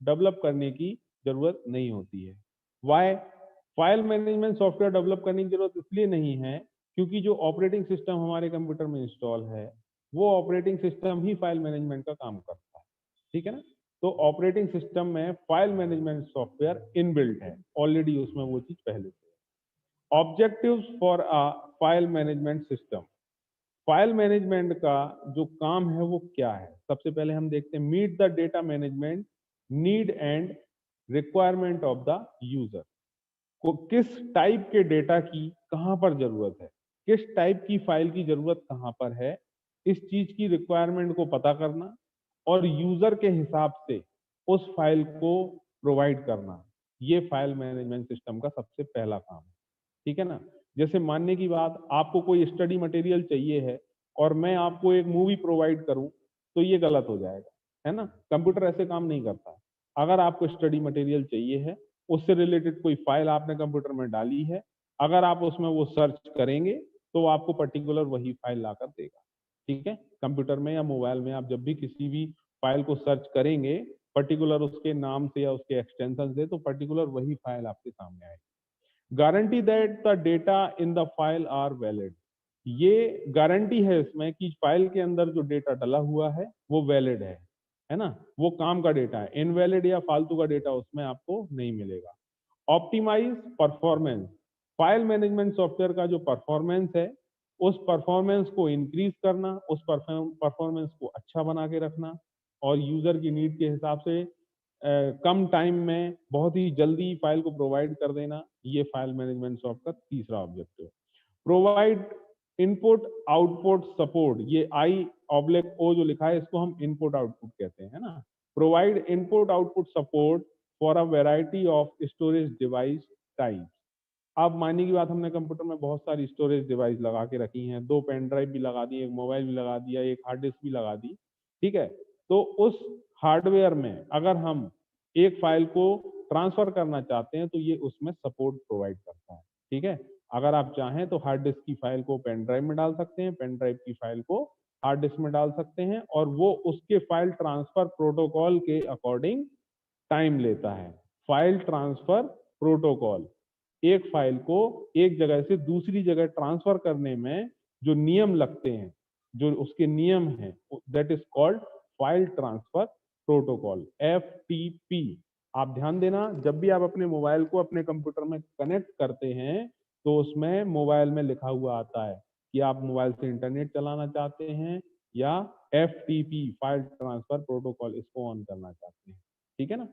Develop करने की जरूरत नहीं होती है। Why? File management software develop करने की जरूरत इसलिए नहीं है क्योंकि जो ऑपरेटिंग सिस्टम हमारे कंप्यूटर में इंस्टॉल है वो ऑपरेटिंग सिस्टम ही फाइल मैनेजमेंट का काम करता है, ठीक है ना। तो ऑपरेटिंग सिस्टम में फाइल मैनेजमेंट सॉफ्टवेयर इनबिल्ट है, ऑलरेडी उसमें वो चीज पहले से है। Objectives for a file management system, file management का जो काम है वो क्या है। सबसे पहले हम देखते हैं meet the data management need and requirement of the user, को किस टाइप के डेटा की कहां पर जरूरत है, किस टाइप की फाइल की जरूरत कहां पर है, इस चीज की रिक्वायरमेंट को पता करना और यूजर के हिसाब से उस फाइल को प्रोवाइड करना, ये फाइल मैनेजमेंट सिस्टम का सबसे पहला काम है, ठीक है ना। जैसे मानने की बात, आपको कोई स्टडी मटेरियल चाहिए है और मैं आपको एक मूवी प्रोवाइड करूं तो ये गलत हो जाएगा, है ना। कंप्यूटर ऐसे काम नहीं करता। अगर आपको स्टडी मटेरियल चाहिए है, उससे रिलेटेड कोई फाइल आपने कंप्यूटर में डाली है, अगर आप उसमें वो सर्च करेंगे तो आपको पर्टिकुलर वही फाइल लाकर देगा, ठीक है। कंप्यूटर में या मोबाइल में आप जब भी किसी भी फाइल को सर्च करेंगे पर्टिकुलर उसके नाम से या उसके एक्सटेंशन से, तो पर्टिकुलर वही फाइल आपके सामने आएगी। Guarantee that the data in the file are valid, ये गारंटी है इसमें कि फाइल के अंदर जो डेटा डला हुआ है वो वैलिड है ना, वो काम का डेटा है, इनवैलिड या फालतू का डेटा उसमें आपको नहीं मिलेगा। Optimise performance, file management software का जो परफॉर्मेंस है उस परफॉर्मेंस को इंक्रीज करना, उस परफॉर्मेंस को अच्छा बना के रखना और यूजर की नीड के हिसाब से कम टाइम में बहुत ही जल्दी फाइल को प्रोवाइड कर देना, ये फाइल मैनेजमेंट सॉफ्टवेयर का तीसरा objective. Provide input output support, ये I/O जो लिखा है इसको हम इनपुट आउटपुट कहते हैं ना। Provide input output support for a variety of storage device type. अब मानने की बात, हमने कंप्यूटर में बहुत सारी स्टोरेज डिवाइस लगा के रखी हैं, 2 पेन ड्राइव भी लगा दी, एक मोबाइल भी लगा दिया, एक हार्ड डिस्क भी लगा दी, ठीक है। तो उस हार्डवेयर में अगर हम एक फाइल को ट्रांसफर करना चाहते हैं तो ये उसमें सपोर्ट प्रोवाइड करता है, ठीक है। अगर आप चाहें तो हार्ड डिस्क की फाइल को पेन ड्राइव में डाल सकते हैं, पेन ड्राइव की फाइल को हार्ड डिस्क में डाल सकते हैं और वो उसके फाइल ट्रांसफर प्रोटोकॉल के अकॉर्डिंग टाइम लेता है। फाइल ट्रांसफर प्रोटोकॉल, एक फाइल को एक जगह से दूसरी जगह ट्रांसफर करने में जो नियम लगते हैं, जो उसके नियम हैं, that is called file transfer protocol, FTP। आप ध्यान देना, जब भी आप अपने मोबाइल को अपने कंप्यूटर में कनेक्ट करते हैं तो उसमें मोबाइल में लिखा हुआ आता है कि आप मोबाइल से इंटरनेट चलाना चाहते हैं या FTP फाइल ट्रांसफर प्रोटोकॉल इसको ऑन करना चाहते हैं, ठीक है ना।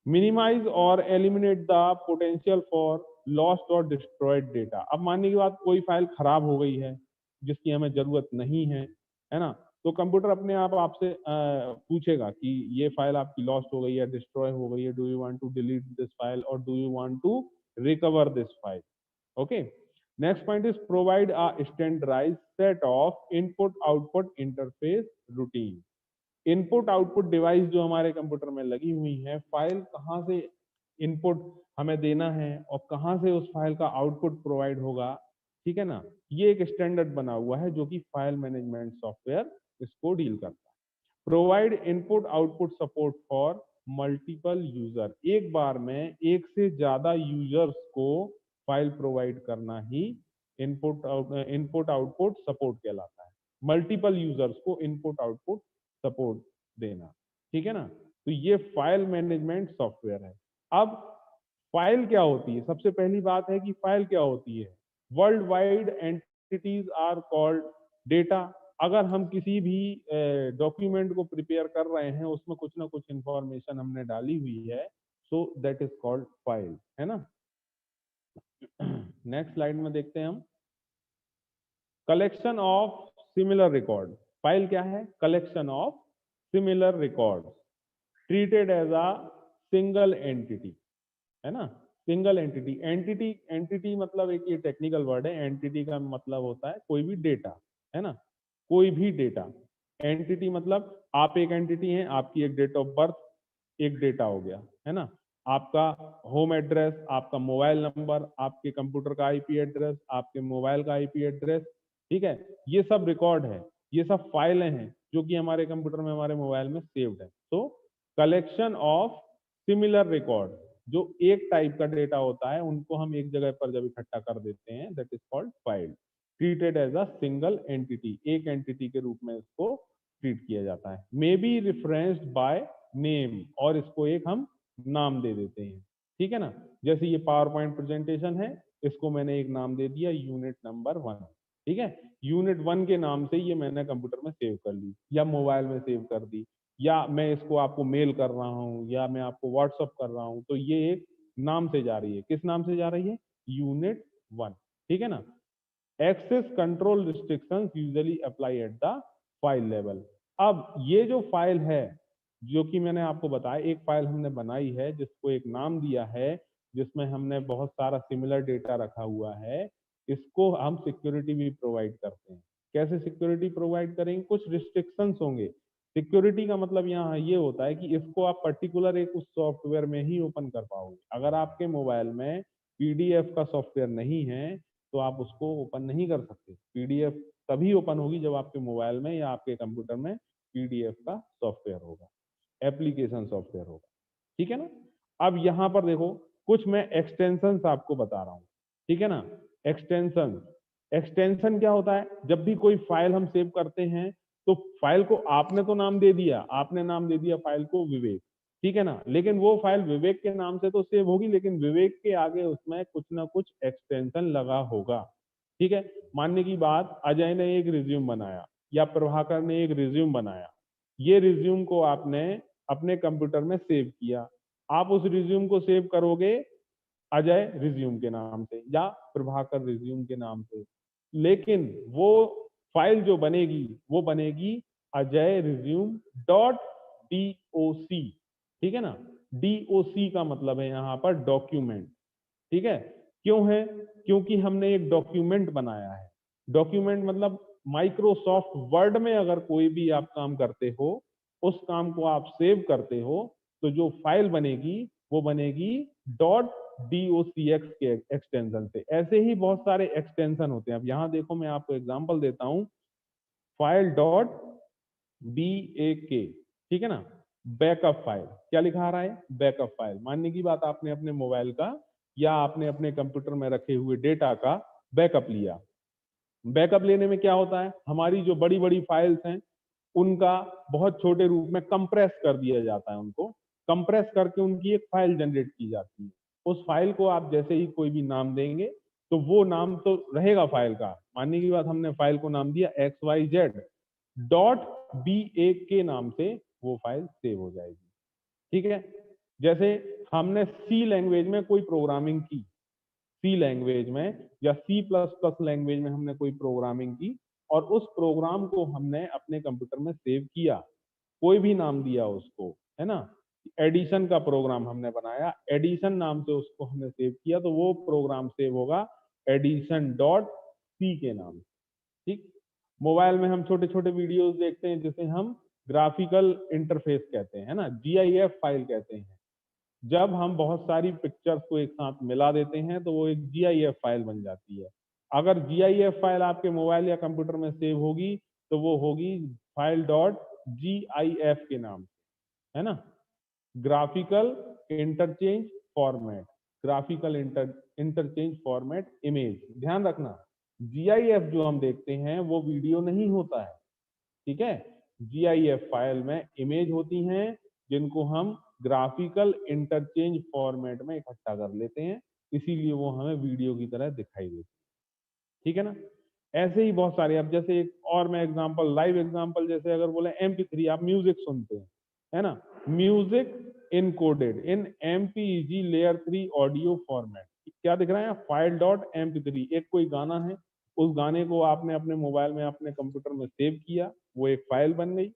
मिनिमाइज और eliminate the potential for lost और डिस्ट्रॉयड डेटा। अब मानने की बात, कोई फाइल खराब हो गई है जिसकी हमें जरूरत नहीं है ना, तो कंप्यूटर अपने आप आपसे पूछेगा कि ये फाइल आपकी लॉस्ट हो गई है, डिस्ट्रॉय हो गई है, do you want to delete this file और do you want to recover this file. Okay, next point is provide a standardised set of input output interface routine. Input output device जो हमारे computer में लगी हुई है, file कहाँ से input हमें देना है और कहाँ से उस फाइल का आउटपुट प्रोवाइड होगा, ठीक है ना। ये एक स्टैंडर्ड बना हुआ है जो कि फाइल मैनेजमेंट सॉफ्टवेयर इसको डील करता है। Provide input output support for multiple user, एक बार में एक से ज्यादा यूजर्स को फाइल प्रोवाइड करना ही इनपुट आउटपुट सपोर्ट कहलाता है। मल्टीपल यूजर्स को इनपुट आउटपुट सपोर्ट देना, ठीक है ना। तो ये फाइल मैनेजमेंट सॉफ्टवेयर है। अब फाइल क्या होती है, सबसे पहली बात है कि फाइल क्या होती है। World wide entities are called data. अगर हम किसी भी डॉक्यूमेंट को प्रिपेयर कर रहे हैं, उसमें कुछ ना कुछ इंफॉर्मेशन हमने डाली हुई है, so that is called file, है ना। नेक्स्ट स्लाइड में देखते हैं हम, collection of similar record. File क्या है? Collection of similar record treated as a single entity, है ना। सिंगल एंटिटी, एंटिटी मतलब एक ये टेक्निकल वर्ड है, एंटिटी का मतलब होता है कोई भी डेटा, है ना, कोई भी डेटा। एंटिटी मतलब आप एक एंटिटी हैं, आपकी एक डेट ऑफ बर्थ एक डेटा हो गया, है ना। आपका होम एड्रेस, आपका मोबाइल नंबर, आपके कंप्यूटर का IP एड्रेस, आपके मोबाइल का IP एड्रेस, ठीक है, ये सब रिकॉर्ड है, ये सब फाइलें हैं जो कि हमारे कंप्यूटर में, हमारे मोबाइल में सेव्ड है। तो कलेक्शन ऑफ सिमिलर रिकॉर्ड, जो एक टाइप का डेटा होता है उनको हम एक जगह पर जब इकट्ठा कर देते हैं, that is called file, treated as a single entity, एक एंटिटी के रूप में इसको ट्रीट किया जाता है। May be referenced by name, और इसको एक हम नाम दे देते हैं, ठीक है ना। जैसे ये पावर पॉइंट प्रेजेंटेशन है, इसको मैंने एक नाम दे दिया यूनिट नंबर 1, ठीक है। यूनिट 1 के नाम से ये मैंने कंप्यूटर में सेव कर ली या मोबाइल में सेव कर दी, या मैं इसको आपको मेल कर रहा हूँ या मैं आपको व्हाट्सअप कर रहा हूँ, तो ये एक नाम से जा रही है। किस नाम से जा रही है? यूनिट 1, ठीक है ना। Access control restrictions usually apply at the file level. अब ये जो फाइल है, जो कि मैंने आपको बताया, एक फाइल हमने बनाई है जिसको एक नाम दिया है, जिसमें हमने बहुत सारा सिमिलर डेटा रखा हुआ है, इसको हम सिक्योरिटी भी प्रोवाइड करते हैं। कैसे सिक्योरिटी प्रोवाइड करेंगे? कुछ रिस्ट्रिक्शंस होंगे। सिक्योरिटी का मतलब यहाँ ये होता है कि इसको आप पर्टिकुलर एक उस सॉफ्टवेयर में ही ओपन कर पाओगे। अगर आपके मोबाइल में पीडीएफ का सॉफ्टवेयर नहीं है तो आप उसको ओपन नहीं कर सकते। पीडीएफ तभी ओपन होगी जब आपके मोबाइल में या आपके कंप्यूटर में पीडीएफ का सॉफ्टवेयर होगा, एप्लीकेशन सॉफ्टवेयर होगा, ठीक है ना। अब यहाँ पर देखो, कुछ मैं एक्सटेंशन आपको बता रहा हूँ, ठीक है ना। एक्सटेंशन, एक्सटेंशन क्या होता है? जब भी कोई फाइल हम सेव करते हैं तो फाइल को आपने तो नाम दे दिया, आपने नाम दे दिया फाइल को विवेक, ठीक है ना। लेकिन वो फाइल विवेक के नाम से तो सेव होगी, लेकिन विवेक के आगे उसमें कुछ ना कुछ एक्सटेंशन लगा होगा, ठीक है। मानने की बात, अजय ने एक रिज्यूम बनाया या प्रभाकर ने एक रिज्यूम बनाया, ये रिज्यूम को आपने अपने कंप्यूटर में सेव किया। आप उस रिज्यूम को सेव करोगे अजय रिज्यूम के नाम से या प्रभाकर रिज्यूम के नाम से, लेकिन वो फाइल जो बनेगी वो बनेगी अजय रिज्यूम डॉट DOC, ठीक है ना। DOC का मतलब है यहाँ पर डॉक्यूमेंट, ठीक है। क्यों है? क्योंकि हमने एक डॉक्यूमेंट बनाया है। डॉक्यूमेंट मतलब माइक्रोसॉफ्ट वर्ड में अगर कोई भी आप काम करते हो, उस काम को आप सेव करते हो, तो जो फाइल बनेगी वो बनेगी डॉट DOCX के एक्सटेंशन से। ऐसे ही बहुत सारे एक्सटेंशन होते हैं। अब यहाँ देखो, मैं आपको एग्जांपल देता हूँ, फाइल डॉट BAK, ठीक है ना। बैकअप फाइल, क्या लिखा आ रहा है? Backup file. मानने की बात, आपने अपने मोबाइल का या आपने अपने कंप्यूटर में रखे हुए डेटा का बैकअप लिया। बैकअप लेने में क्या होता है, हमारी जो बड़ी बड़ी फाइल्स हैं उनका बहुत छोटे रूप में कंप्रेस कर दिया जाता है, उनको कंप्रेस करके उनकी एक फाइल जनरेट की जाती है। उस फाइल को आप जैसे ही कोई भी नाम देंगे तो वो नाम तो रहेगा फाइल का। मानने की बात, हमने फाइल को नाम दिया XYZ डॉट BA के नाम से, वो फाइल सेव हो जाएगी, ठीक है। जैसे हमने सी लैंग्वेज में कोई प्रोग्रामिंग की, सी लैंग्वेज में या C++ लैंग्वेज में हमने कोई प्रोग्रामिंग की और उस प्रोग्राम को हमने अपने कंप्यूटर में सेव किया, कोई भी नाम दिया उसको, है ना। एडिशन का प्रोग्राम हमने बनाया, एडिशन नाम से उसको हमने सेव किया, तो वो प्रोग्राम सेव होगा एडिशन डॉट सी के नाम, ठीक। मोबाइल में हम छोटे छोटे वीडियोस देखते हैं जिसे हम ग्राफिकल इंटरफेस कहते हैं, ना, GIF फाइल कहते हैं। जब हम बहुत सारी पिक्चर्स को एक साथ मिला देते हैं तो वो एक GIF फाइल बन जाती है। अगर GIF फाइल आपके मोबाइल या कंप्यूटर में सेव होगी तो वो होगी फाइल डॉट GIF के नाम, है ना। Graphical interchange format, graphical interchange format image. ध्यान रखना, GIF जो हम देखते हैं वो वीडियो नहीं होता है, ठीक है। GIF फाइल में इमेज होती हैं जिनको हम ग्राफिकल इंटरचेंज फॉर्मेट में इकट्ठा कर लेते हैं, इसीलिए वो हमें वीडियो की तरह दिखाई देती है, ठीक है ना। ऐसे ही बहुत सारे, अब जैसे एक और मैं एग्जांपल, लाइव एग्जांपल, जैसे अगर बोले MP3, आप म्यूजिक सुनते हैं, है ना। म्यूजिक इनकोडेड इन MPEG लेयर 3 ऑडियो फॉर्मेट, क्या दिख रहा है? फाइल डॉट MP3, एक कोई गाना है, उस गाने को आपने अपने मोबाइल में अपने कंप्यूटर में सेव किया, वो एक फाइल बन गई,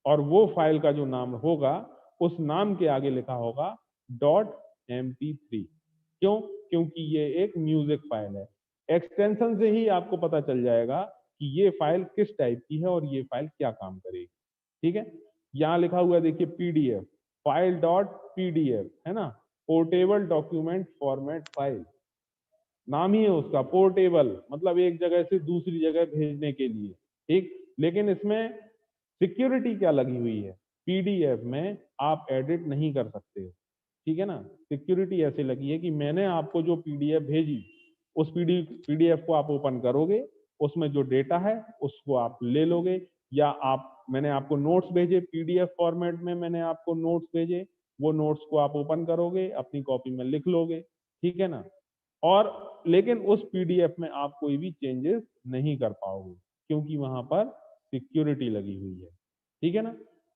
और वो फाइल का जो नाम होगा उस नाम के आगे लिखा होगा डॉट MP3। क्यों? क्योंकि ये एक म्यूजिक फाइल है। एक्सटेंशन से ही आपको पता चल जाएगा कि ये फाइल किस टाइप की है और ये फाइल क्या काम करेगी, ठीक है। यहाँ लिखा हुआ है, देखिए, PDF, फाइल डॉट PDF, है ना, पोर्टेबल डॉक्यूमेंट फॉर्मेट फाइल, नाम ही है उसका पोर्टेबल, मतलब एक जगह से दूसरी जगह भेजने के लिए, ठीक। लेकिन इसमें सिक्योरिटी क्या लगी हुई है? PDF में आप एडिट नहीं कर सकते हो, ठीक है ना। सिक्योरिटी ऐसे लगी है कि मैंने आपको जो पीडीएफ भेजी, उस पीडीएफ को आप ओपन करोगे, उसमें जो डेटा है उसको आप ले लोगे, या मैंने आपको नोट्स भेजे पीडीएफ फॉर्मेट में, मैंने आपको नोट्स भेजे, वो नोट्स को आप ओपन करोगे, अपनी कॉपी में लिख लोगे, ठीक है ना। और लेकिन उस पीडीएफ में आप कोई भी चेंजेस नहीं कर पाओगे, क्योंकि वहां पर सिक्योरिटी लगी हुई है, ठीक है ना।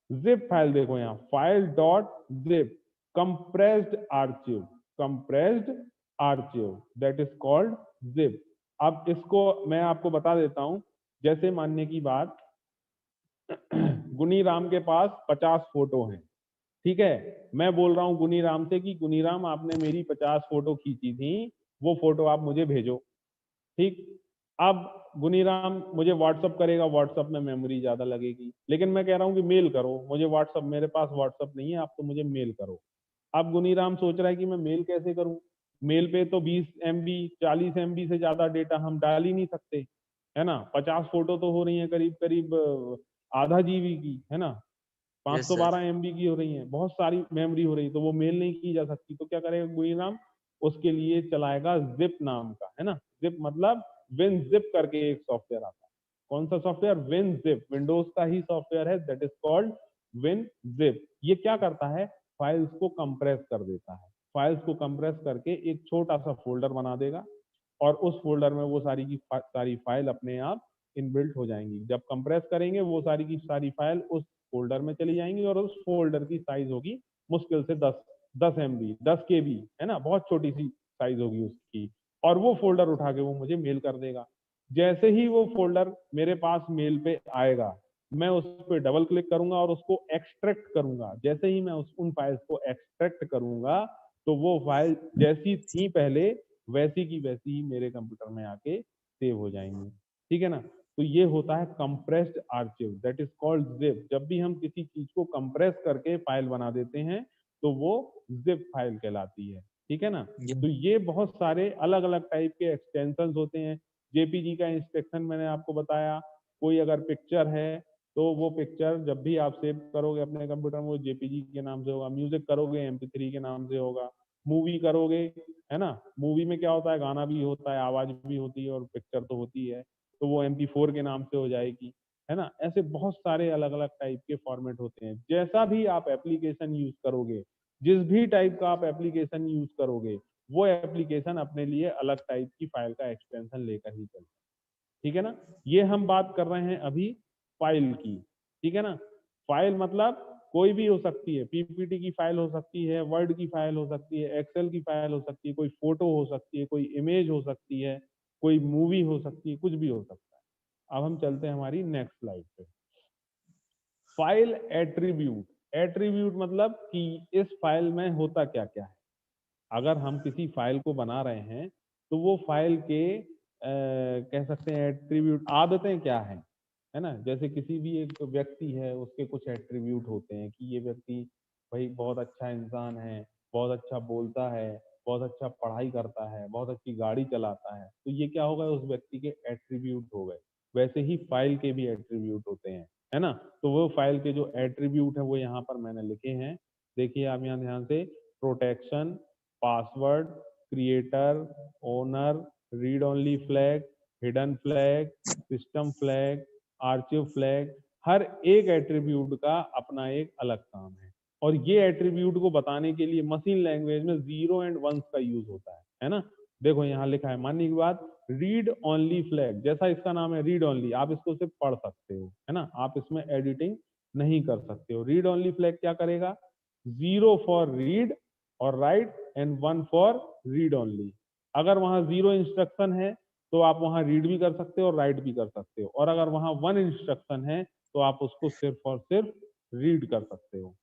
जिप फाइल देखो यहाँ, file dot zip compressed archive, compressed archive that is called zip. अब इसको मैं आपको बता देता हूं, जैसे मानने की बात, गुनी राम के पास 50 फोटो हैं, ठीक है। मैं बोल रहा हूँ गुनी राम से कि गुनी राम आपने मेरी 50 फोटो खींची थी, वो फोटो आप मुझे भेजो, ठीक। अब गुनीराम मुझे व्हाट्सअप करेगा, व्हाट्सअप में मेमोरी ज्यादा लगेगी, लेकिन मैं कह रहा हूँ कि मेल करो मुझे व्हाट्सअप, मेरे पास व्हाट्सअप नहीं है, आप तो मुझे मेल करो। अब गुनीराम सोच रहा है कि मैं मेल कैसे करूं, मेल पे तो 20 MB 40 MB से ज्यादा डेटा हम डाल ही नहीं सकते, है ना। 50 फोटो तो हो रही है करीब करीब आधा जीबी की, है ना, यस सर। 512 MB की हो रही है, बहुत सारी मेमोरी हो रही है, तो वो मेल नहीं की जा सकती, तो क्या करेगा गुनीराम, उसके लिए चलाएगा जिप नाम का, है ना। जिप मतलब विन जिप करके एक सॉफ्टवेयर आता है। कौन सा सॉफ्टवेयर? विन जिप, विंडोज का ही सॉफ्टवेयर है, that is called win zip. ये क्या करता है, फाइल्स को कंप्रेस कर देता है, फाइल्स को कंप्रेस करके एक छोटा सा फोल्डर बना देगा, और उस फोल्डर में वो सारी की सारी फाइल अपने आप इनबिल्ट हो जाएंगी। जब कंप्रेस करेंगे वो सारी की सारी फाइल उस फोल्डर में चली जाएंगी, और उस फोल्डर की साइज होगी मुश्किल से 10 MB 10 KB, है ना, बहुत छोटी सी साइज होगी उसकी। और वो फोल्डर उठा के वो मुझे मेल कर देगा। जैसे ही वो फोल्डर मेरे पास मेल पे आएगा, मैं उस पर डबल क्लिक करूंगा और उसको एक्सट्रैक्ट करूंगा। जैसे ही मैं उन फाइल्स को एक्सट्रैक्ट करूंगा, तो वो फाइल जैसी थी पहले, वैसी की वैसी ही मेरे कंप्यूटर में आके सेव हो जाएंगी, ठीक है ना। तो ये होता है compressed archive, that is called zip. जब भी हम किसी चीज को कंप्रेस करके फाइल बना देते हैं, तो वो जिप फाइल कहलाती है, ठीक है ना। तो ये बहुत सारे अलग अलग टाइप के एक्सटेंशन होते हैं। जेपीजी का इंस्ट्रक्शन मैंने आपको बताया, कोई अगर पिक्चर है तो वो पिक्चर जब भी आप सेव करोगे अपने कंप्यूटर में, वो जेपीजी के नाम से होगा, म्यूजिक करोगे MP3 के नाम से होगा, मूवी करोगे, है ना, मूवी में क्या होता है, गाना भी होता है, आवाज भी होती है, और पिक्चर तो होती है, तो वो MP4 के नाम से हो जाएगी, है ना। ऐसे बहुत सारे अलग अलग टाइप के फॉर्मेट होते हैं। जैसा भी आप एप्लीकेशन यूज करोगे, जिस भी टाइप का आप एप्लीकेशन यूज करोगे, वो एप्लीकेशन अपने लिए अलग टाइप की फाइल का एक्सटेंशन लेकर ही चलता है, ठीक है ना। ये हम बात कर रहे हैं अभी फाइल की, ठीक है ना। फाइल मतलब कोई भी हो सकती है, पीपीटी की फाइल हो सकती है, वर्ड की फाइल हो सकती है, एक्सेल की फाइल हो सकती है, कोई फोटो हो सकती है, कोई इमेज हो सकती है, कोई मूवी हो सकती है, कुछ भी हो सकता है। अब हम चलते हैं हमारी नेक्स्ट स्लाइड पे। File attribute. एट्रीब्यूट मतलब कि इस फाइल में होता क्या क्या है। अगर हम किसी फाइल को बना रहे हैं, तो वो फाइल के कह सकते हैं एट्रीब्यूट, आदतें क्या हैं, है ना। जैसे किसी भी एक व्यक्ति है, उसके कुछ एट्रीब्यूट होते हैं कि ये व्यक्ति भाई बहुत अच्छा इंसान है, बहुत अच्छा बोलता है, बहुत अच्छा पढ़ाई करता है, बहुत अच्छी गाड़ी चलाता है, तो ये क्या होगा, उस व्यक्ति के एट्रीब्यूट हो गए। वैसे ही फाइल के भी एट्रीब्यूट होते हैं, है ना। तो वो फाइल के जो एट्रीब्यूट है वो यहाँ पर मैंने लिखे हैं, देखिए आप यहाँ ध्यान से। Protection, password, creator, owner, read only flag, hidden flag, system flag, archive flag, हर एक एट्रीब्यूट का अपना एक अलग काम है। और ये एट्रीब्यूट को बताने के लिए मशीन लैंग्वेज में 0 एंड 1 का यूज होता है ना। देखो यहाँ लिखा है, मानने की बात, रीड ओनली फ्लैग, जैसा इसका नाम है रीड ओनली, आप इसको सिर्फ पढ़ सकते हो, है ना, आप इसमें एडिटिंग नहीं कर सकते हो। रीड ओनली फ्लैग क्या करेगा, 0 फॉर रीड और right and 1 for read only. अगर वहां 0 इंस्ट्रक्शन है तो आप वहां रीड भी कर सकते हो और राइट भी कर सकते हो, और अगर वहां 1 इंस्ट्रक्शन है तो आप उसको सिर्फ और सिर्फ रीड कर सकते हो,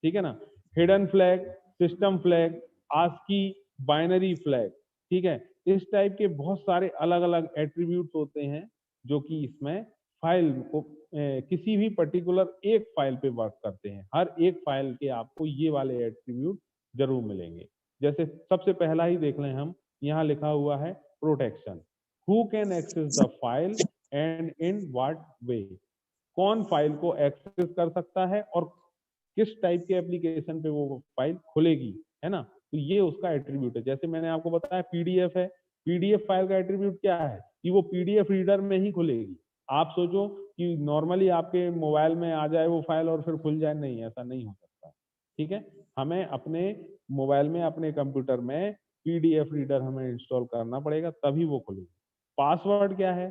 ठीक है ना। Hidden flag, system flag, ASCII, binary flag, ठीक है। इस टाइप के बहुत सारे अलग अलग एट्रीब्यूट्स होते हैं जो कि इसमें फाइल को किसी भी पर्टिकुलर एक फाइल पे वर्क करते हैं। हर एक फाइल के आपको ये वाले एट्रीब्यूट जरूर मिलेंगे। जैसे सबसे पहला ही देख लें हम, यहाँ लिखा हुआ है protection. Who can access the file and in what way. कौन फाइल को एक्सेस कर सकता है और किस टाइप के एप्लीकेशन पे वो फाइल खुलेगी, है ना। तो ये उसका एट्रीब्यूट है। जैसे मैंने आपको बताया पीडीएफ है, पीडीएफ फाइल का एट्रीब्यूट क्या है कि वो पीडीएफ रीडर में ही खुलेगी। आप सोचो कि नॉर्मली आपके मोबाइल में आ जाए वो फाइल और फिर खुल जाए, नहीं, ऐसा नहीं हो सकता। ठीक है, हमें अपने मोबाइल में, अपने कंप्यूटर में पीडीएफ रीडर हमें इंस्टॉल करना पड़ेगा, तभी वो खुलेगी। पासवर्ड क्या है?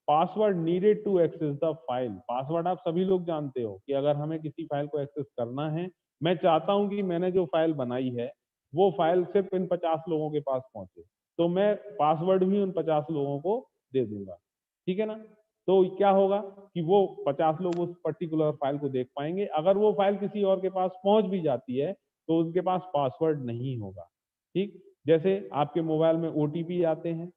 Password needed to access the file. Password आप सभी लोग जानते हो कि अगर हमें किसी फाइल को एक्सेस करना है, मैं चाहता हूं कि मैंने जो फाइल बनाई है वो फाइल सिर्फ इन 50 लोगों के पास पहुंचे, तो मैं पासवर्ड भी उन 50 लोगों को दे दूंगा। ठीक है ना। तो क्या होगा कि वो 50 लोग उस पर्टिकुलर फाइल को देख पाएंगे। अगर वो फाइल किसी और के पास पहुंच भी जाती है तो उनके पास पासवर्ड नहीं होगा। ठीक, जैसे आपके मोबाइल में ओटीपी आते हैं।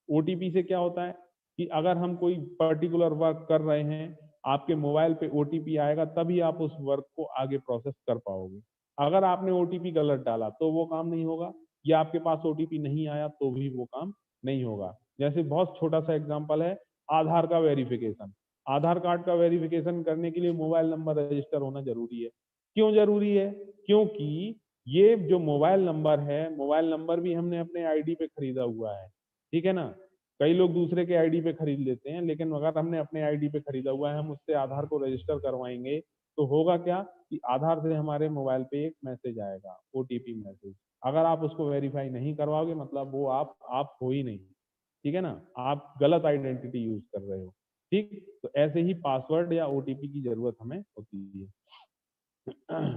ओटीपी से क्या होता है कि अगर हम कोई पर्टिकुलर वर्क कर रहे हैं, आपके मोबाइल पे ओटीपी आएगा, तभी आप उस वर्क को आगे प्रोसेस कर पाओगे। अगर आपने ओटीपी गलत डाला तो वो काम नहीं होगा, या आपके पास ओटीपी नहीं आया तो भी वो काम नहीं होगा। जैसे बहुत छोटा सा एग्जांपल है, आधार का वेरिफिकेशन। आधार कार्ड का वेरिफिकेशन करने के लिए मोबाइल नंबर रजिस्टर होना जरूरी है। क्यों जरूरी है? क्योंकि ये जो मोबाइल नंबर है, मोबाइल नंबर भी हमने अपने आईडी पे खरीदा हुआ है। ठीक है ना। कई लोग दूसरे के आईडी पे खरीद लेते हैं, लेकिन अगर हमने अपने आईडी पे खरीदा हुआ है, हम उससे आधार को रजिस्टर करवाएंगे, तो होगा क्या कि आधार से हमारे मोबाइल पे एक मैसेज आएगा, ओटीपी मैसेज। अगर आप उसको वेरीफाई नहीं करवाओगे, मतलब वो आप हो ही नहीं। ठीक है ना, आप गलत आइडेंटिटी यूज कर रहे हो। ठीक, तो ऐसे ही पासवर्ड या ओटीपी की जरूरत हमें होती है।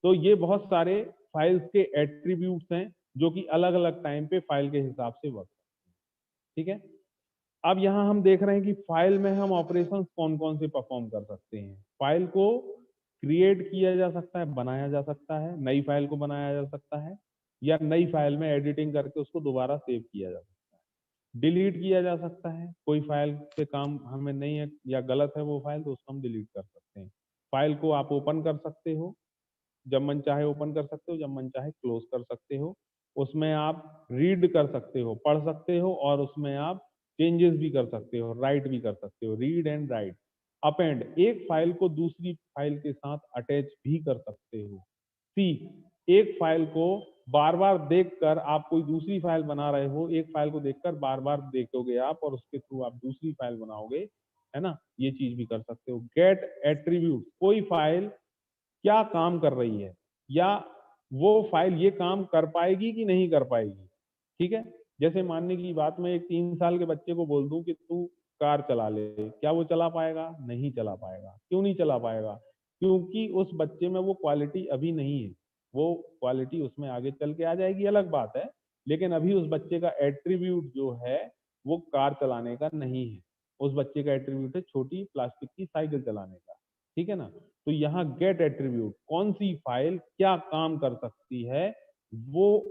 तो ये बहुत सारे फाइल्स के एट्रीब्यूट्स हैं जो कि अलग अलग टाइम पे फाइल के हिसाब से वर्क। ठीक है, अब यहाँ हम देख रहे हैं कि फाइल में हम ऑपरेशन कौन कौन से परफॉर्म कर सकते हैं। फाइल को क्रिएट किया जा सकता है, बनाया जा सकता है, नई फाइल को बनाया जा सकता है, या नई फाइल में एडिटिंग करके उसको दोबारा सेव किया जा सकता है। डिलीट किया जा सकता है, कोई फाइल से काम हमें नहीं है या गलत है वो फाइल, तो उसको हम डिलीट कर सकते हैं। फाइल को आप ओपन कर सकते हो, जब मन चाहे ओपन कर सकते हो, जब मन चाहे क्लोज कर सकते हो। उसमें आप रीड कर सकते हो, पढ़ सकते हो, और उसमें आप चेंजेस भी कर सकते हो, राइट भी कर सकते हो, रीड एंड राइट। अपेंड, एक फाइल को दूसरी फाइल के साथ अटैच भी कर सकते हो। सी, एक फाइल को बार बार देखकर आप कोई दूसरी फाइल बना रहे हो, एक फाइल को देखकर बार बार देखोगे आप और उसके थ्रू आप दूसरी फाइल बनाओगे, है ना, ये चीज भी कर सकते हो। गेट एट्रीब्यूट, कोई फाइल क्या काम कर रही है, या वो फाइल ये काम कर पाएगी कि नहीं कर पाएगी। ठीक है, जैसे मानने की बात, मैं एक 3 साल के बच्चे को बोल दूं कि तू कार चला ले, क्या वो चला पाएगा? नहीं चला पाएगा। क्यों नहीं चला पाएगा? क्योंकि उस बच्चे में वो क्वालिटी अभी नहीं है। वो क्वालिटी उसमें आगे चल के आ जाएगी, अलग बात है, लेकिन अभी उस बच्चे का एट्रीब्यूट जो है वो कार चलाने का नहीं है। उस बच्चे का एट्रीब्यूट है छोटी प्लास्टिक की साइकिल चलाने का। ठीक है ना। तो यहाँ गेट एट्रीब्यूट, कौन सी फाइल क्या काम कर सकती है, वो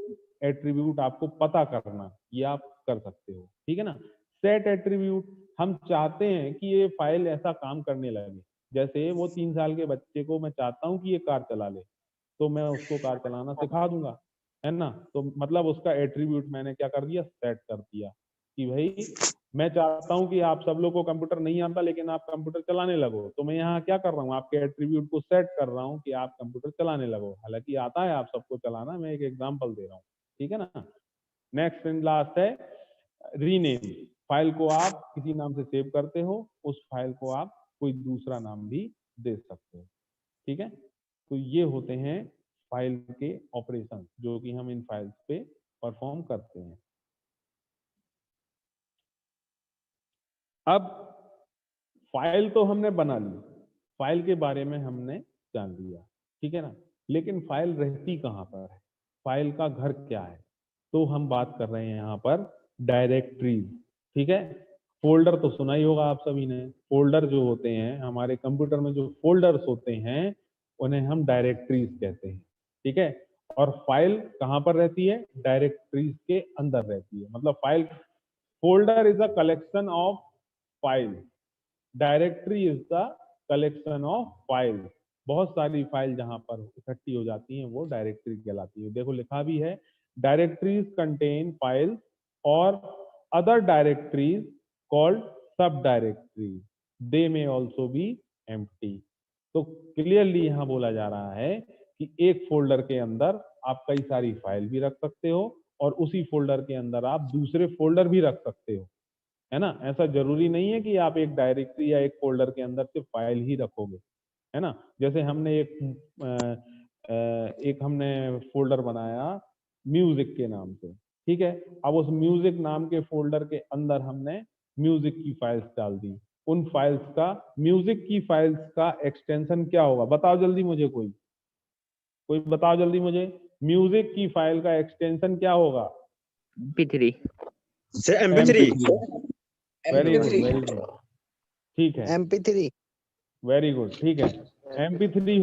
एट्रीब्यूट आपको पता करना, ये आप कर सकते हो। ठीक है ना। सेट एट्रीब्यूट, हम चाहते हैं कि ये फाइल ऐसा काम करने लगे। जैसे वो 3 साल के बच्चे को मैं चाहता हूँ कि ये कार चला ले, तो मैं उसको कार चलाना सिखा दूंगा, है ना। तो मतलब उसका एट्रीब्यूट मैंने क्या कर दिया, सेट कर दिया कि भाई मैं चाहता हूं कि आप सब लोग को कंप्यूटर नहीं आता लेकिन आप कंप्यूटर चलाने लगो, तो मैं यहाँ क्या कर रहा हूँ, आपके एट्रीब्यूट को सेट कर रहा हूँ कि आप कंप्यूटर चलाने लगो। हालांकि आता है आप सबको चलाना, मैं एक एग्जांपल दे रहा हूँ। ठीक है ना। नेक्स्ट एंड लास्ट है रीनेम। फाइल को आप किसी नाम से सेव करते हो, उस फाइल को आप कोई दूसरा नाम भी दे सकते हो। ठीक है, तो ये होते हैं फाइल के ऑपरेशन जो कि हम इन फाइल्स पे परफॉर्म करते हैं। अब फाइल तो हमने बना ली, फाइल के बारे में हमने जान लिया, ठीक है ना, लेकिन फाइल रहती कहाँ पर है, फाइल का घर क्या है? तो हम बात कर रहे हैं यहाँ पर डायरेक्टरीज। ठीक है, फोल्डर तो सुना ही होगा आप सभी ने। फोल्डर जो होते हैं हमारे कंप्यूटर में, जो फोल्डर्स होते हैं उन्हें हम डायरेक्टरीज कहते हैं। ठीक है, और फाइल कहाँ पर रहती है? डायरेक्टरीज के अंदर रहती है। मतलब file, folder is a collection of file, directory is the collection of file. बहुत सारी फाइल जहां पर इकट्ठी हो जाती हैं वो डायरेक्टरी कहलाती है। देखो लिखा भी है, डायरेक्टरीज कंटेन फाइल्स और other directories called sub directories, they may also be empty. तो क्लियरली यहाँ बोला जा रहा है कि एक फोल्डर के अंदर आप कई सारी फाइल भी रख सकते हो और उसी फोल्डर के अंदर आप दूसरे फोल्डर भी रख सकते हो, है ना। ऐसा जरूरी नहीं है कि आप एक डायरेक्टरी या एक फोल्डर के अंदर सिर्फ फाइल ही रखोगे, है ना। जैसे हमने एक हमने फोल्डर बनाया म्यूजिक के नाम से, ठीक है। अब उस म्यूजिक नाम के फोल्डर के अंदर हमने म्यूजिक की फाइल्स डाल दी। उन फाइल्स का, म्यूजिक की फाइल्स का एक्सटेंशन क्या होगा, बताओ जल्दी मुझे, कोई कोई बताओ जल्दी मुझे, म्यूजिक की फाइल का एक्सटेंशन क्या होगा? MP3 MP3 very good, very good, ठीक है, MP3 वेरी गुड, ठीक है। MP3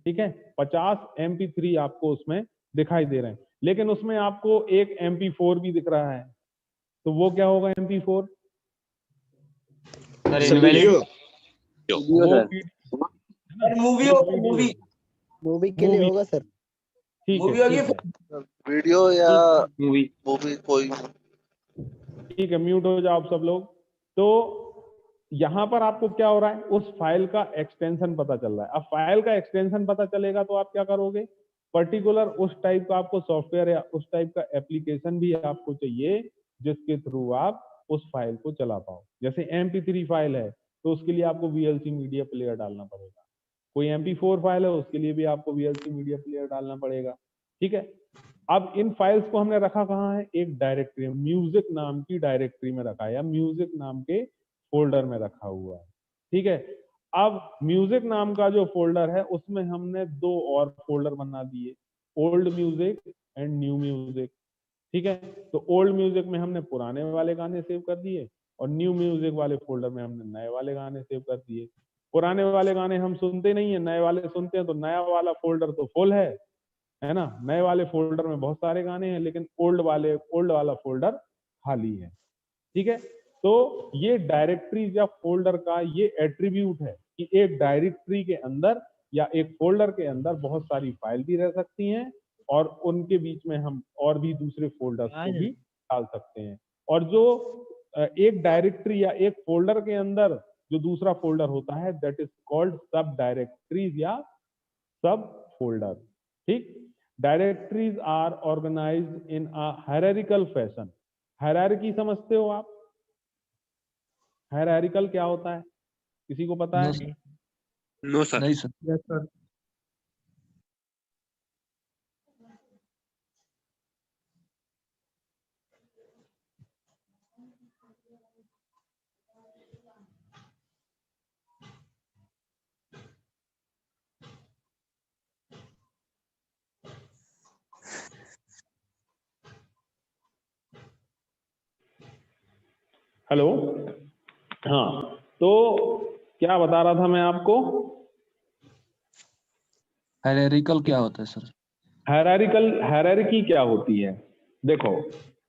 ठीक है, 50 MP3 आपको उसमें दिखाई दे रहे हैं, लेकिन उसमें आपको एक MP4 भी दिख रहा है, तो वो क्या होगा MP4? वीडियो वो मूवी होगा, मूवी मूवी के लिए होगा सर। ठीक मूवी है, होगी, ठीक है, वीडियो या मूवी मूवी कोई। ठीक है, म्यूट हो जाओ आप सब लोग। तो यहां पर आपको क्या हो रहा है, उस फाइल का एक्सटेंशन पता चल रहा है। अब फाइल का एक्सटेंशन पता चलेगा तो आप क्या करोगे, पर्टिकुलर उस टाइप का आपको सॉफ्टवेयर या उस टाइप का एप्लीकेशन भी आपको चाहिए जिसके थ्रू आप उस फाइल को चला पाओ। जैसे MP3 फाइल है तो उसके लिए आपको VLC मीडिया प्लेयर डालना पड़ेगा, कोई MP4 फाइल है उसके लिए भी आपको VLC मीडिया प्लेयर डालना पड़ेगा, ठीक है। अब इन फाइल्स को हमने रखा कहाँ है, एक डायरेक्टरी, म्यूजिक नाम की डायरेक्टरी में रखा है या म्यूजिक नाम के फोल्डर में रखा हुआ है, ठीक है। अब म्यूजिक नाम का जो फोल्डर है उसमें हमने दो और फोल्डर बना दिए, old music and new music, ठीक है। तो ओल्ड म्यूजिक में हमने पुराने वाले गाने सेव कर दिए और न्यू म्यूजिक वाले फोल्डर में हमने नए वाले गाने सेव कर दिए। पुराने वाले गाने हम सुनते नहीं है, नए वाले सुनते हैं, तो नया वाला फोल्डर तो फुल है ना। नए वाले फोल्डर में बहुत सारे गाने हैं लेकिन ओल्ड वाला फोल्डर खाली है, ठीक है। तो ये डायरेक्टरीज या फोल्डर का ये एट्रीब्यूट है कि एक डायरेक्टरी के अंदर या एक फोल्डर के अंदर बहुत सारी फाइल भी रह सकती हैं और उनके बीच में हम और भी दूसरे फोल्डर्स को भी डाल सकते हैं। और जो एक डायरेक्टरी या एक फोल्डर के अंदर जो दूसरा फोल्डर होता है that is called sub directories या सब फोल्डर, ठीक। Directories are organised in a hierarchical fashion. Hierarchy समझते हो आप? हायरार्किकल क्या होता है, किसी को पता है? No sir. नहीं सर। Yes sir. हेलो, हाँ, तो क्या बता रहा था मैं आपको, हायरार्किकल क्या होता है सर? हायरार्की क्या होती है? देखो,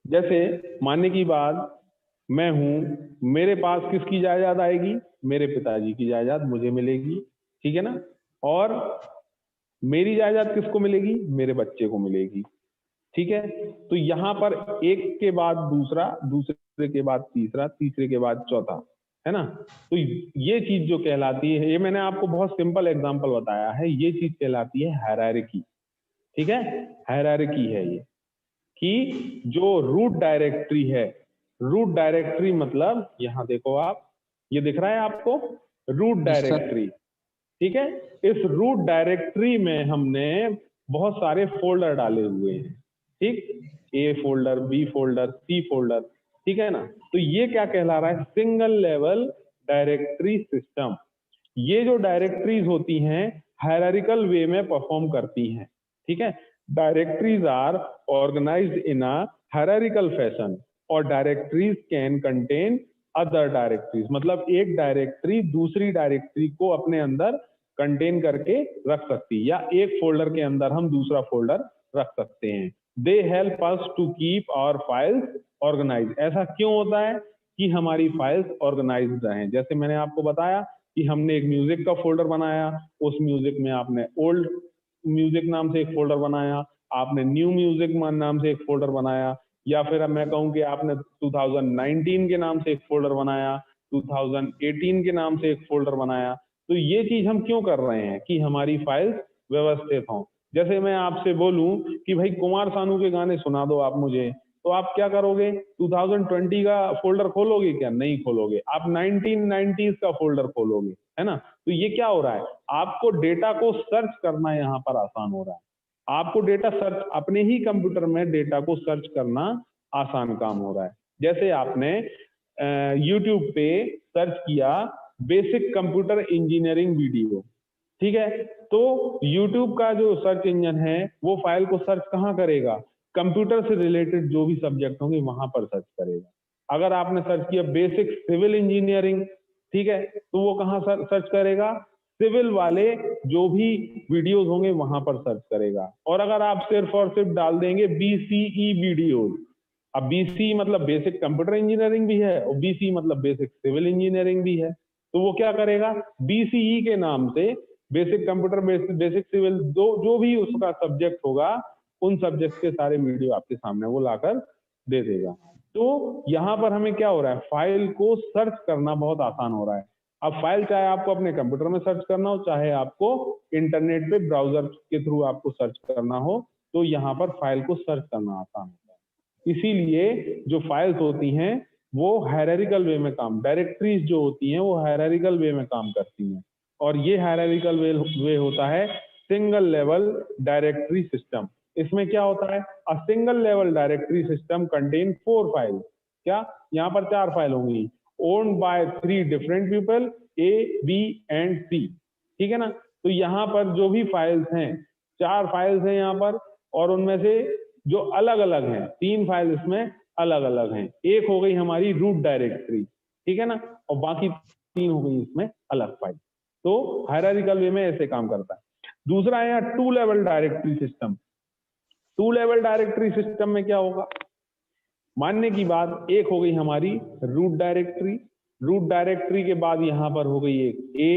जैसे मानने की बात, मैं हूं, मेरे पास किसकी जायदाद आएगी, मेरे पिताजी की जायदाद मुझे मिलेगी, ठीक है ना। और मेरी जायदाद किसको मिलेगी, मेरे बच्चे को मिलेगी, ठीक है। तो यहाँ पर एक के बाद दूसरा, दूसरे के बाद तीसरा, तीसरे के बाद चौथा, है ना। तो ये चीज जो कहलाती है, ये मैंने आपको बहुत सिंपल एग्जांपल बताया है, ये चीज कहलाती है हायरार्की, ठीक है। हायरार्की है ये कि जो रूट डायरेक्टरी है, रूट डायरेक्टरी मतलब यहाँ देखो आप, ये दिख रहा है आपको, रूट डायरेक्टरी, ठीक है। इस रूट डायरेक्टरी में हमने बहुत सारे फोल्डर डाले हुए हैं, ठीक, A folder, B folder, C folder, ठीक है ना। तो ये क्या कहला रहा है, सिंगल लेवल डायरेक्टरी सिस्टम। ये जो डायरेक्टरीज होती हैं हायरार्किकल वे में परफॉर्म करती हैं, ठीक है। Directories are organised in a hierarchical fashion और directories can contain other directories, मतलब एक डायरेक्टरी दूसरी डायरेक्टरी को अपने अंदर कंटेन करके रख सकती है, या एक फोल्डर के अंदर हम दूसरा फोल्डर रख सकते हैं। They help us to keep our files organise. ऐसा क्यों होता है कि हमारी फाइल्स ऑर्गेनाइज्ड रहें। जैसे मैंने आपको बताया कि हमने एक म्यूजिक का फोल्डर बनाया, उस म्यूजिक में आपने ओल्ड म्यूजिक नाम से एक फोल्डर बनाया, आपने न्यू म्यूजिक नाम से एक फोल्डर बनाया, या फिर अब मैं कहूँ कि आपने 2019 के नाम से एक फोल्डर बनाया, 2018 के नाम से एक फोल्डर बनाया। तो ये चीज हम क्यों कर रहे हैं कि हमारी फाइल्स व्यवस्थित हों। जैसे मैं आपसे बोलूं कि भाई कुमार सानू के गाने सुना दो आप मुझे, तो आप क्या करोगे, 2020 का फोल्डर खोलोगे क्या? नहीं खोलोगे, आप 1990s का फोल्डर खोलोगे, है ना। तो ये क्या हो रहा है, आपको डेटा को सर्च करना यहाँ पर आसान हो रहा है। आपको डेटा सर्च, अपने ही कंप्यूटर में डेटा को सर्च करना आसान काम हो रहा है। जैसे आपने यूट्यूब पे सर्च किया बेसिक कंप्यूटर इंजीनियरिंग वीडियो, ठीक है, तो यूट्यूब का जो सर्च इंजन है वो फाइल को सर्च कहाँ करेगा, कंप्यूटर से रिलेटेड जो भी सब्जेक्ट होंगे वहां पर सर्च करेगा। अगर आपने सर्च किया बेसिक सिविल इंजीनियरिंग, ठीक है, तो वो कहाँ सर्च करेगा, सिविल वाले जो भी वीडियोस होंगे वहां पर सर्च करेगा। और अगर आप सिर्फ और सिर्फ डाल देंगे BCE वीडियोस, अब BC मतलब बेसिक कंप्यूटर इंजीनियरिंग भी है और BC मतलब बेसिक सिविल इंजीनियरिंग भी है, तो वो क्या करेगा, BCE के नाम से बेसिक कंप्यूटर बेसिक सिविल जो भी उसका सब्जेक्ट होगा उन सब्जेक्ट के सारे वीडियो आपके सामने वो लाकर दे देगा। तो यहाँ पर हमें क्या हो रहा है, फाइल को सर्च करना बहुत आसान हो रहा है। अब फाइल चाहे आपको अपने कंप्यूटर में सर्च करना हो, चाहे आपको इंटरनेट पे ब्राउजर के थ्रू आपको सर्च करना हो, तो यहाँ पर फाइल को सर्च करना आसान होता है। इसीलिए जो फाइल्स होती हैं वो हायरार्किकल वे में काम, डायरेक्टरीज जो होती हैं वो हायरार्किकल वे में काम करती हैं, और ये हायरार्किकल वे होता है सिंगल लेवल डायरेक्टरी सिस्टम। इसमें क्या होता है, a single level directory system contain 4 files, क्या यहाँ पर 4 फाइल होंगी, owned by 3 different people A, B and C, ठीक है ना। तो यहाँ पर जो भी फाइल्स हैं, 4 फाइल्स हैं यहाँ पर, और उनमें से जो अलग अलग हैं 3 फाइल इसमें अलग अलग हैं। एक हो गई हमारी रूट डायरेक्टरी, ठीक है ना, और बाकी 3 हो गई इसमें अलग फाइल। तो हायरार्किकल वे में ऐसे काम करता है। दूसरा है यहाँ 2 level directory system. 2 level directory system में क्या होगा, मानने की बात, एक हो गई हमारी रूट डायरेक्टरी, रूट डायरेक्टरी के बाद यहाँ पर हो गई एक A,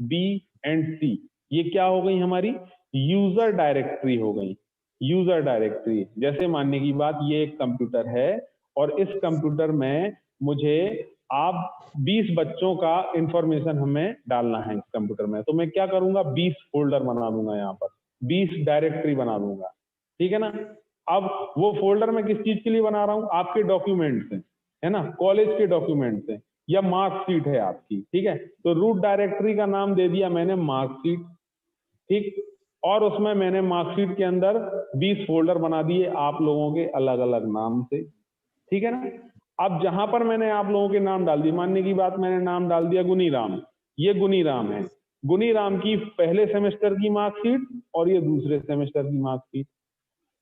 B एंड C, ये क्या हो गई हमारी यूजर डायरेक्टरी हो गई। यूजर डायरेक्टरी, जैसे मानने की बात, ये एक कंप्यूटर है और इस कंप्यूटर में मुझे आप 20 बच्चों का इंफॉर्मेशन हमें डालना है इस कंप्यूटर में, तो मैं क्या करूंगा, 20 फोल्डर बना दूंगा, यहाँ पर 20 डायरेक्टरी बना दूंगा, ठीक है ना। अब वो फोल्डर मैं किस चीज के लिए बना रहा हूँ, आपके डॉक्यूमेंट्स हैं, है ना, कॉलेज के डॉक्यूमेंट्स हैं या मार्कशीट है आपकी, ठीक है, तो रूट डायरेक्टरी का नाम दे दिया मैंने मार्कशीट, ठीक, और उसमें मैंने मार्कशीट के अंदर 20 फोल्डर बना दिए आप लोगों के अलग अलग नाम से, ठीक है ना। अब जहां पर मैंने आप लोगों के नाम डाल दिए, मानने की बात मैंने नाम डाल दिया गुनीराम, ये गुनीराम है, गुनीराम की पहले सेमेस्टर की मार्कशीट और ये दूसरे सेमेस्टर की मार्कशीट।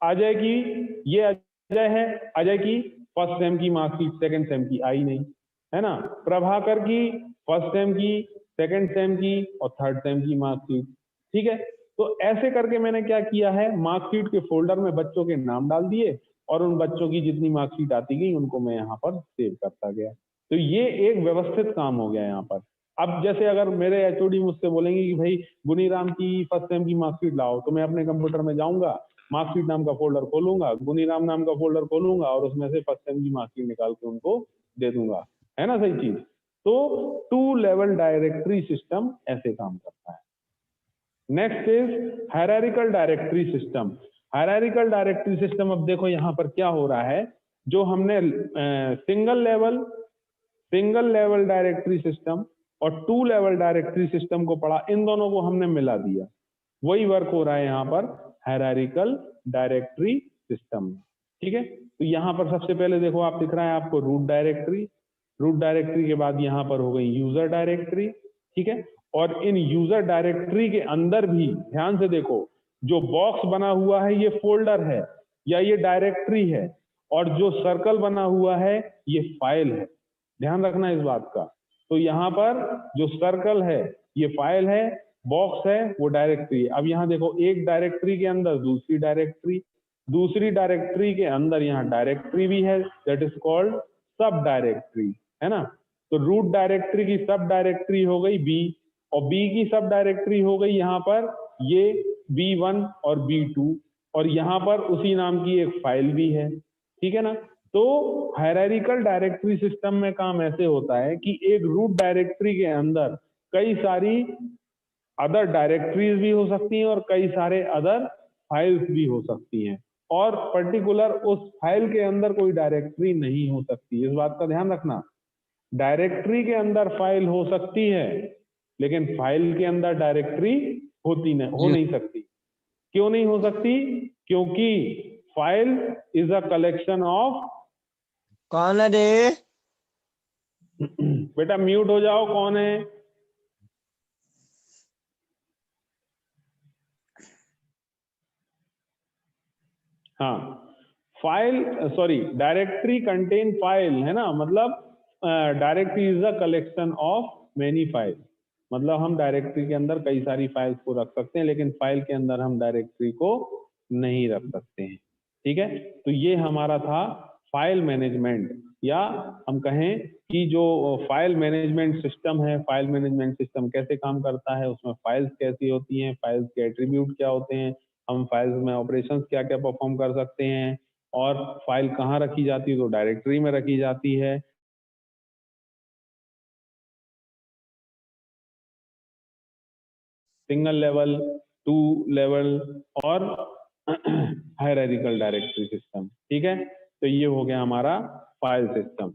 अजय की, ये अजय है, अजय की फर्स्ट सेम की मार्कशीट सेकंड सेम की आई नहीं, है ना। प्रभाकर की फर्स्ट सेम की, सेकंड सेम की और थर्ड सेम की मार्कशीट, ठीक है। तो ऐसे करके मैंने क्या किया है, मार्कशीट के फोल्डर में बच्चों के नाम डाल दिए और उन बच्चों की जितनी मार्कशीट आती गई उनको मैं यहाँ पर सेव करता गया। तो ये एक व्यवस्थित काम हो गया यहाँ पर। अब जैसे अगर मेरे HOD मुझसे बोलेंगे कि भाई गुनीराम की फर्स्ट सेम की मार्कशीट लाओ, तो मैं अपने कंप्यूटर में जाऊंगा, मार्कशीट नाम का फोल्डर खोलूंगा, गुनीराम नाम का फोल्डर खोलूंगा और उसमें से फर्स्ट सेम की मार्कशीट निकाल के उनको दे दूंगा, है ना, सही चीज। तो 2 लेवल डायरेक्टरी सिस्टम ऐसे काम करता है। Next is hierarchical directory system. Hierarchical directory system, अब देखो यहाँ पर क्या हो रहा है, जो हमने सिंगल लेवल डायरेक्टरी सिस्टम और 2 लेवल डायरेक्टरी सिस्टम को पढ़ा, इन दोनों को हमने मिला दिया, वही वर्क हो रहा है यहाँ पर हायरार्किकल डायरेक्टरी सिस्टम, ठीक है। तो यहाँ पर सबसे पहले देखो, आप दिख रहा है आपको रूट डायरेक्टरी, रूट डायरेक्टरी के बाद यहाँ पर हो गई यूजर डायरेक्टरी, ठीक है। और इन यूजर डायरेक्टरी के अंदर भी ध्यान से देखो, जो बॉक्स बना हुआ है ये फोल्डर है या ये डायरेक्टरी है, और जो सर्कल बना हुआ है ये फाइल है, ध्यान रखना इस बात का। तो यहाँ पर जो सर्कल है ये फाइल है, बॉक्स है वो डायरेक्टरी है। अब यहाँ देखो, एक डायरेक्टरी के अंदर दूसरी डायरेक्टरी, दूसरी डायरेक्टरी के अंदर यहाँ डायरेक्टरी भी है, दैट इज कॉल्ड सब डायरेक्टरी, है ना। तो रूट डायरेक्टरी की सब डायरेक्टरी हो गई B, और B की सब डायरेक्टरी हो गई यहाँ पर ये B1 और B2, और यहाँ पर उसी नाम की एक फाइल भी है, ठीक है ना। तो हायरार्किकल डायरेक्टरी सिस्टम में काम ऐसे होता है कि एक रूट डायरेक्टरी के अंदर कई सारी अदर डायरेक्टरीज भी हो सकती हैं और कई सारे अदर फाइल्स भी हो सकती हैं, और पर्टिकुलर उस फाइल के अंदर कोई डायरेक्टरी नहीं हो सकती। इस बात का ध्यान रखना, डायरेक्टरी के अंदर फाइल हो सकती है लेकिन फाइल के अंदर डायरेक्टरी हो नहीं सकती। क्यों नहीं हो सकती? क्योंकि file is a collection of, कौन है रे? बेटा म्यूट हो जाओ, कौन है? हाँ, file sorry directory contain file है ना, मतलब directory is a collection of many file, मतलब हम डायरेक्टरी के अंदर कई सारी फाइल्स को रख सकते हैं लेकिन फाइल के अंदर हम डायरेक्टरी को नहीं रख सकते हैं। ठीक है, तो ये हमारा था फाइल मैनेजमेंट, या हम कहें कि जो फाइल मैनेजमेंट सिस्टम है, फाइल मैनेजमेंट सिस्टम कैसे काम करता है, उसमें फाइल्स कैसी होती हैं, फाइल्स के एट्रीब्यूट क्या होते हैं, हम फाइल्स में ऑपरेशंस क्या क्या परफॉर्म कर सकते हैं, और फाइल कहाँ रखी जाती है, तो डायरेक्टरी में रखी जाती है। सिंगल लेवल, 2 लेवल और हायरार्किकल डायरेक्टरी सिस्टम। ठीक है, तो ये हो गया हमारा फाइल सिस्टम।